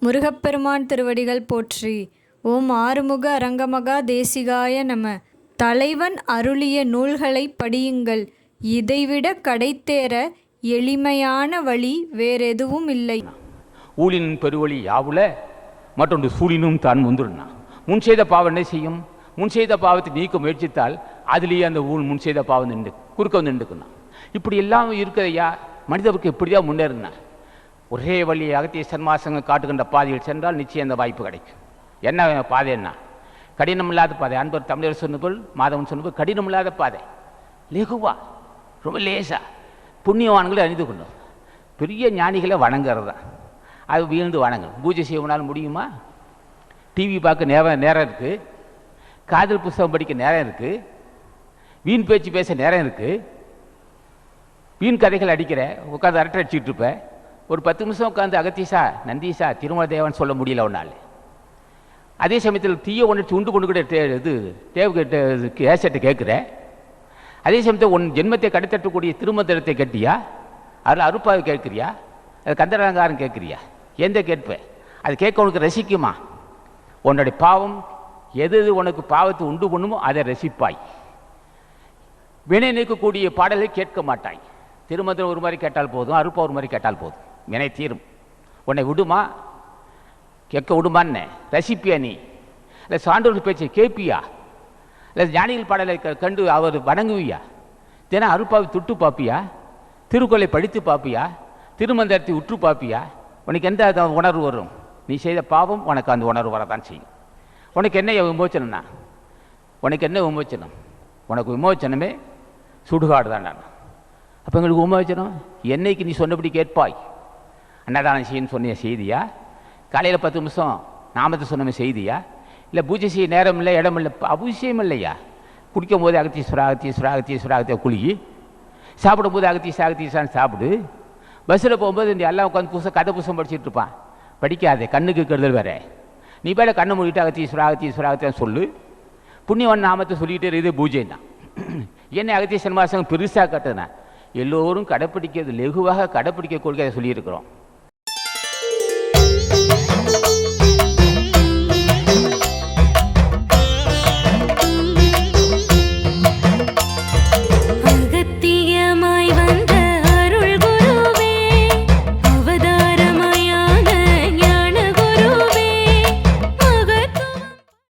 முருகப்பெருமான் திருவடிகள் போற்றி. ஓம் ஆறுமுக அரங்கமகா தேசிகாய நம. தலைவன் அருளிய நூல்களை படியுங்கள். இதைவிட கடைத்தேற எளிமையான வழி வேறெதுவும் இல்லை. ஊழின் பெருவழி யாவுல மற்றொன்று சூழினும் தான் முந்துருனா. முன் செய்த பாவம் என்ன செய்யும்? முன் செய்த பாவத்தை நீக்க முயற்சித்தால் அதுலேயே அந்த முன் செய்த பாவம் நின்று குறுக்க வந்து நின்றுக்குண்ணா. இப்படி எல்லாம் இருக்கிறையா மனிதருக்கு இப்படிதான் முன்னேறினா. ஒரே வழி அகத்திய சன்மாசங்க காட்டுகின்ற பாதையில் சென்றால் நிச்சயம் அந்த வாய்ப்பு கிடைக்கும். என்ன பாதை? என்ன கடினம் இல்லாத பாதை. அன்பர் தமிழர் சொன்னபோல் மாதவன் சொன்னபோல் கடினம் இல்லாத பாதை, லெகுவா, ரொம்ப லேசா புண்ணியவான்களை அணிந்து கொண்டோம். பெரிய ஞானிகளை வணங்குறது தான். அது வீழ்ந்து வணங்கணும். பூஜை செய்யணும்னாலும் முடியுமா? டிவி பார்க்க நேரம் இருக்குது, காதல் புஸ்தகம் படிக்க நேரம் இருக்குது, வீண் பேச்சு பேச நேரம் இருக்குது, வீண் கதைகள் அடிக்கிற உட்காந்து அரட்டை அடிச்சுட்டு இருப்பேன். ஒரு 10 நிமிஷம் உட்காந்து அகத்தீசா நந்தீசா திருமண தேவன் சொல்ல முடியல ஒன்றால். அதே சமயத்தில் தீய உணர்ச்சி உண்டு கொண்டு கூட கேசட்டை கேட்குற. அதே சமயத்தில் உன் ஜென்மத்தை கடைத்தட்டக்கூடிய திருமந்திரத்தை கேட்டியா? அதில் அருப்பாவை கேட்குறியா? அது கந்தரங்காரம் கேட்குறியா? எந்த கேட்பேன்? அது கேட்க உனக்கு ரசிக்குமா? உன்னுடைய பாவம் எது உனக்கு பாவத்தை உண்டு பண்ணுமோ அதை ரசிப்பாய். வினை நீக்கக்கூடிய பாடலை கேட்க மாட்டாய். திருமந்திரம் ஒரு மாதிரி கேட்டால் போதும், அருப்பா ஒரு மாதிரி கேட்டால் போதும், வினை தீரும். உன்னை விடுமா? கேட்க விடுமான்னு ரசிப்பியா? நீ இல்லை சான்றோர்கள் பேச்சை கேட்பியா? இல்லை ஞானிகள் பாடலை கண்டு அவர் வணங்குவியா? தினம் அருப்பாவை தொட்டு பார்ப்பியா? திருக்குறளை படித்து பார்ப்பியா? திருமந்திரத்தை உற்று பார்ப்பியா? உனக்கு எந்த உணர்வு வரும்? நீ செய்த பாவம் உனக்கு அந்த உணர்வு வரதான் செய்யும். உனக்கு என்ன விமோச்சனம்னா? உனக்கு என்ன விமோச்சனம்? உனக்கு விமோச்சனமே சுடுகாடு தான். அப்போ எங்களுக்கு விமோச்சனம் என்னைக்கு நீ சொன்னபடி கேட்பாய்? அன்னதானம் செய்யன்னு சொன்ன செய்தியா? காலையில் 10 நிமிஷம் நாமத்தை சொன்ன செய்தியா? இல்லை பூஜை செய்ய நேரம் இல்லை, இடம் இல்லை, அவசியம் இல்லையா? குடிக்கும் போது அகத்தீஸ்வரா அகத்தீஸ்வரா அகத்தீஸ்வரா அகத்திய குளிக்கி, சாப்பிடும்போது அகத்தீசா அகத்தீசான்னு சாப்பிடு. பஸ்ஸில் போகும்போது இந்த எல்லாம் உட்காந்து கதை புஸ்தகம் படிச்சுட்டு இருப்பான். படிக்காதே, கண்ணுக்கு கெடுதல் வேற. நீ பேர கண்ணை மூடிட்டு அகத்தீஸ்வரா அகத்தீஸ்வரா அகத்தியான்னு சொல்லு. புண்ணியவன் நாமத்தை சொல்லிகிட்டே இருக்குது பூஜை தான். என்ன அகத்திய சன்மாசம் பெருசாக கட்டுனா எல்லோரும் கடைப்பிடிக்கிறது, லெகுவாக கடைப்பிடிக்க கொள்கை சொல்லியிருக்கிறோம்.